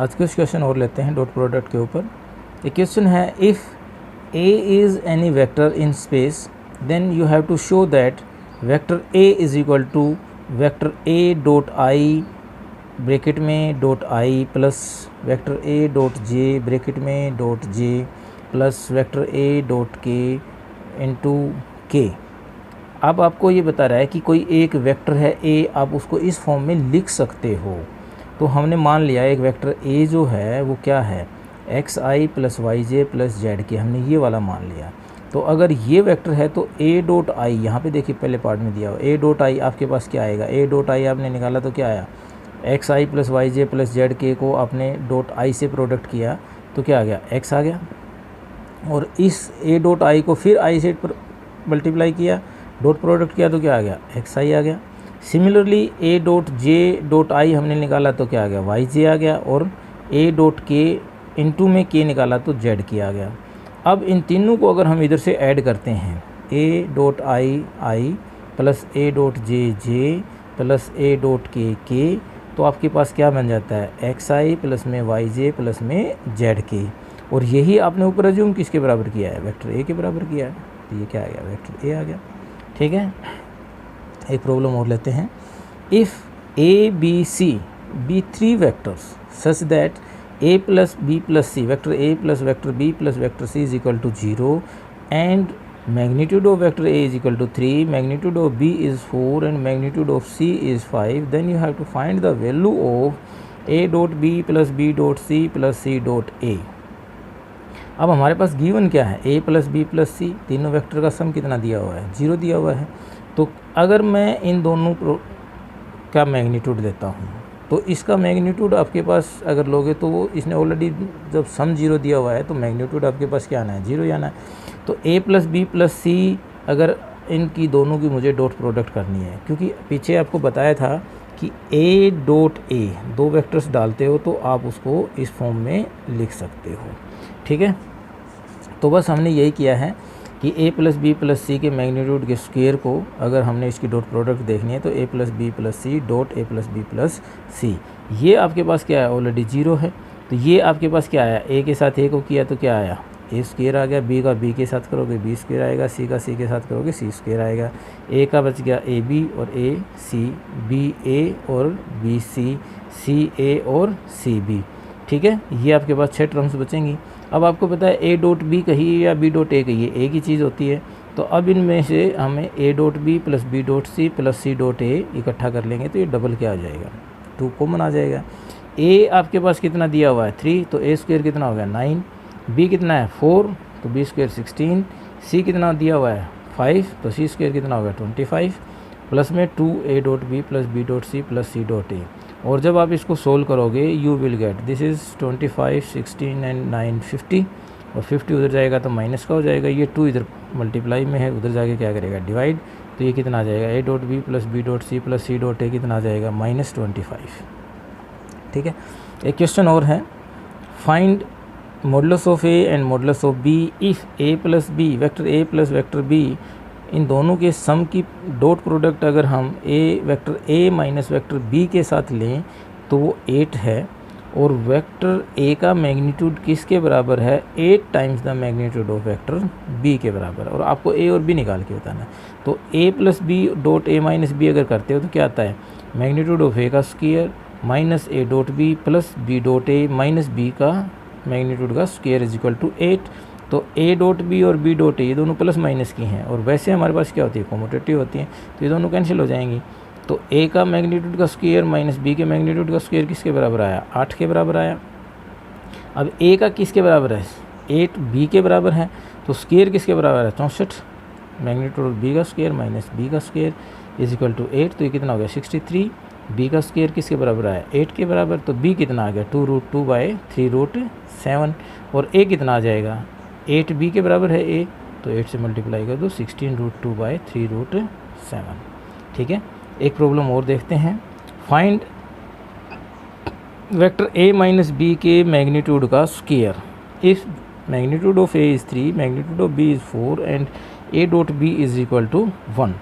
आज कुछ क्वेश्चन और लेते हैं डॉट प्रोडक्ट के ऊपर। एक क्वेश्चन है, if A is any vector in space then you have to show that vector A is equal to vector A dot I bracket में dot I plus vector A dot J bracket में dot J plus vector A dot K into K. अब आपको ये बता रहा है कि कोई एक वेक्टर है ए, आप उसको इस फॉर्म में लिख सकते हो। तो हमने मान लिया एक वेक्टर ए जो है वो क्या है, एक्स आई प्लस वाई जे प्लस जेड के, हमने ये वाला मान लिया। तो अगर ये वेक्टर है तो ए डॉट आई, यहाँ पे देखिए पहले पार्ट में दिया हुआ ए डॉट आई, आपके पास क्या आएगा, ए डॉट आई आपने निकाला तो क्या आया, एक्स आई प्लस वाई जे प्लस जेड के को आपने डॉट आई से प्रोडक्ट किया तो क्या आ गया, एक्स आ गया। और इस ए डॉट आई को फिर आई से मल्टीप्लाई किया, डॉट प्रोडक्ट किया तो क्या आ गया, एक्स आई आ गया। Similarly A dot J dot I हमने निकाला तो क्या आ गया, वाई जे आ गया। और ए डॉट के इंटू में के निकाला तो जेड के आ गया। अब इन तीनों को अगर हम इधर से ऐड करते हैं, ए डॉट आई आई प्लस ए डॉट जे जे प्लस ए डॉट के, तो आपके पास क्या बन जाता है, एक्स आई प्लस में वाई जे प्लस में जेड के। और यही आपने ऊपर अज्यूम किसके बराबर किया है, वेक्टर ए के बराबर किया है, तो ये क्या आ गया, वेक्टर ए आ गया। ठीक है, एक प्रॉब्लम और लेते हैं। If A B C be three vectors such that A plus B plus C vector A plus vector B plus vector C is equal to 0 and magnitude of vector A is equal to 3, magnitude of B is 4 and magnitude of C is 5, then you have to find the value of A dot B plus B dot C plus C dot A। अब हमारे पास given क्या है, A plus B plus सी, तीनों vector का सम कितना दिया हुआ है, 0 दिया हुआ है। तो अगर मैं इन दोनों का मैग्नीट्यूड देता हूँ तो इसका मैग्नीट्यूड आपके पास अगर लोगे तो वो इसने ऑलरेडी जब सम 0 दिया हुआ है तो मैग्नीट्यूड आपके पास क्या आना है, 0 ही आना है। तो ए प्लस बी प्लस सी अगर इनकी दोनों की मुझे डॉट प्रोडक्ट करनी है, क्योंकि पीछे आपको बताया था कि ए डॉट ए दो वेक्टर्स डालते हो तो आप उसको इस फॉर्म में लिख सकते हो। ठीक है, तो बस हमने यही किया है कि ए प्लस बी प्लस सी के मैग्नीट्यूड के स्क्वायर को अगर हमने इसकी डॉट प्रोडक्ट देखनी है तो A plus B plus C dot A plus B plus C, ये आपके पास क्या है, ऑलरेडी 0 है। तो ये आपके पास क्या आया, ए के साथ ए को किया तो क्या आया, ए स्क्वायर आ गया, बी का बी के साथ करोगे बी स्क्वायर आएगा, सी का सी के साथ करोगे सी स्क्वायर आएगा, ए का बच गया ए बी और ए सी, बी ए और बी सी, सी ए और सी बी। ठीक है, ये आपके पास 6 टर्म्स बचेंगी। अब आपको पता है ए डॉट बी कहिए या बी डॉट ए कहिए, एक ही चीज़ होती है। तो अब इनमें से हमें A dot B plus B dot C plus C dot A इकट्ठा कर लेंगे तो ये डबल क्या आ जाएगा, 2 कॉमन आ जाएगा। ए आपके पास कितना दिया हुआ है 3, तो ए स्क्वायर कितना हो गया 9, बी कितना है 4 तो बी स्क्वायर 16, सी कितना दिया हुआ है 5 तो सी स्क्वायर कितना हो गया 25 प्लस में 2 A dot B plus B dot C plus C dot A. और जब आप इसको सोल्व करोगे you will get this is 25 16 and 9 50 और 50 उधर जाएगा तो माइनस का हो जाएगा, ये 2 इधर मल्टीप्लाई में है, उधर जाके क्या करेगा डिवाइड, तो ये कितना आ जाएगा A dot B plus B dot C plus C dot A कितना आ जाएगा -25। ठीक है, एक क्वेश्चन और है, find modulus of A and modulus of B if A plus B vector A plus vector B इन दोनों के सम की डॉट प्रोडक्ट अगर हम A vector A minus vector B के साथ लें तो वो 8 है, और वेक्टर ए का मैग्नीट्यूड किसके बराबर है, 8 times the magnitude of vector B के बराबर। और आपको ए और बी निकाल के बताना है। तो A plus B dot A minus B अगर करते हो तो क्या आता है, मैग्नीट्यूड ऑफ ए का square minus A dot B plus B dot A minus B का मैग्नीट्यूड का स्क्वायर इज इक्वल टू 8। तो ए डॉट बी और बी डॉट ए ये दोनों प्लस माइनस की हैं, और वैसे हमारे पास क्या होती है, कॉम्यूटेटिव होती हैं, तो ये दोनों कैंसिल हो जाएंगी। तो ए का मैग्नीट्यूड का स्क्वायर माइनस बी के मैग्नीट्यूड का स्क्वायर किसके बराबर आया, 8 के बराबर आया। अब ए का किसके बराबर है, 8 बी के बराबर है, तो स्क्वायर किसके बराबर है 64, मैग्नीट्यूड ऑफ बी का स्क्वायर माइनस बी का स्क्वायर इज इक्वल टू 8, तो ये कितना हो गया 63। बी का स्क्वायर किसके बराबर आया 8 के बराबर, तो बी कितना आ गया 2√2/3√7, और ए कितना आ जाएगा 8 बी के बराबर है ए, तो 8 से मल्टीप्लाई कर दो 16√2/3√7। ठीक है, एक प्रॉब्लम और देखते हैं, find vector A minus B के मैग्नीट्यूड का square if magnitude of A is 3, magnitude of B is 4 and A dot B is equal to 1।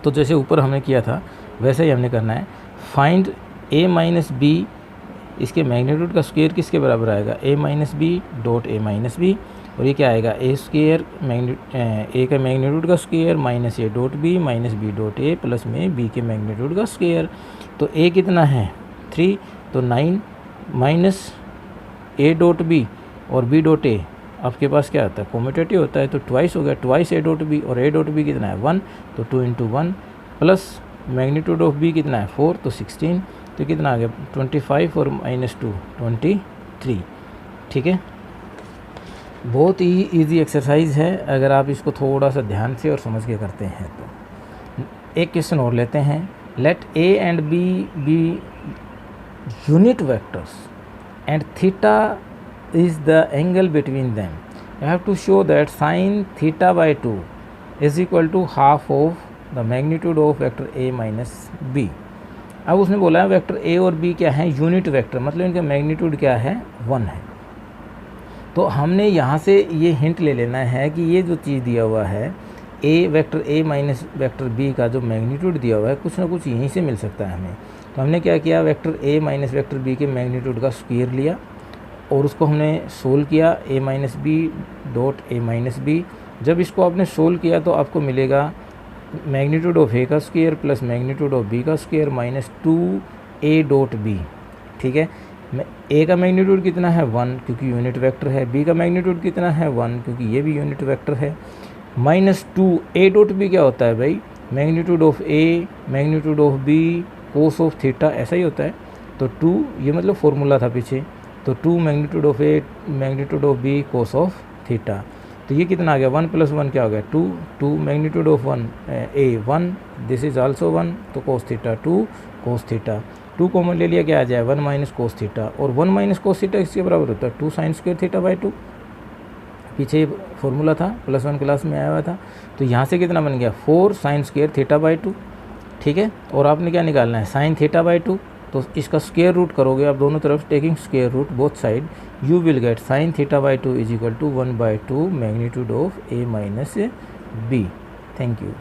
तो जैसे ऊपर हमने किया था वैसे ही हमने करना है, फाइंड ए माइनस बी इसके मैग्नीट्यूड का स्क्वायर किसके बराबर आएगा, a minus B dot a minus B, और ये क्या आएगा a स्क्वायर a का मैग्नीट्यूड का square minus a dot b minus b dot a plus में b के मैग्नीट्यूड का स्क्वायर। तो a कितना है 3, तो 9 माइनस a डॉट b और b डॉट a आपके पास क्या आता है, कॉम्यूटेटिव होता है, तो ट्वाइस हो गया, ट्वाइस a डॉट b, और a डॉट b कितना है 1, तो 2 into 1 plus magnitude of b कितना है 4, तो 16, तो कितना आ गया 25 और माइनस 2 23। ठीक है, बहुत ही इजी एक्सरसाइज है अगर आप इसको थोड़ा सा ध्यान से और समझ के करते हैं तो। एक क्वेश्चन और लेते हैं, let a and b be unit vectors and theta is the angle between them. You have to show that sin theta by 2 is equal to half of the magnitude of vector a minus b. अब उसने बोला है vector a और b क्या है, unit vector, मतलब इनका magnitude क्या है 1 है। तो हमने यहाँ से ये हिंट ले लेना है कि ये जो चीज़ दिया हुआ है a vector a minus vector b का जो मैग्नीट्यूड दिया हुआ है कुछ ना कुछ यहीं से मिल सकता है हमें। तो हमने क्या किया, vector a minus vector b के मैग्नीट्यूड का स्क्वायर लिया और उसको हमने सोल्व किया a minus B dot a minus B. जब इसको आपने सोल्व किया तो आपको मिलेगा मैग्नीट्यूड ऑफ a का square plus magnitude of b का square minus 2a dot b। ठीक है, a का मैग्नीट्यूड कितना है 1 क्योंकि यूनिट वेक्टर है, b का मैग्नीट्यूड कितना है 1 क्योंकि ये भी यूनिट वेक्टर है, माइनस 2a डॉट b क्या होता है भाई, magnitude of a magnitude of b cos of theta, ऐसा ही होता है। तो 2 ये मतलब फॉर्मूला था पीछे, तो 2 magnitude of A magnitude of B cos of theta. तो ये कितना आ गया 1 प्लस 1 क्या हो गया 2, 2 magnitude of 1 A 1, this is also 1, तो cos theta 2 cos theta, 2 common ले लिया क्या आ जाए 1 माइनस कोस थीटा, और 1 माइनस कोस थीटा इसके बराबर होता है 2 साइन स्क्वायर थीटा बाई 2। पीछे फॉर्मूला था +1 क्लास में आया हुआ था, तो यहाँ से कितना बन गया 4 साइन स्क्वायर थीटा बाई 2। ठीक है, और आपने क्या निकालना है साइन थीटा बाई 2, तो इसका स्क्वायर रूट करोगे आप दोनों तरफ, taking square root both side, you will get sine theta by 2 is equal to 1/2 magnitude of a minus b। Thank you.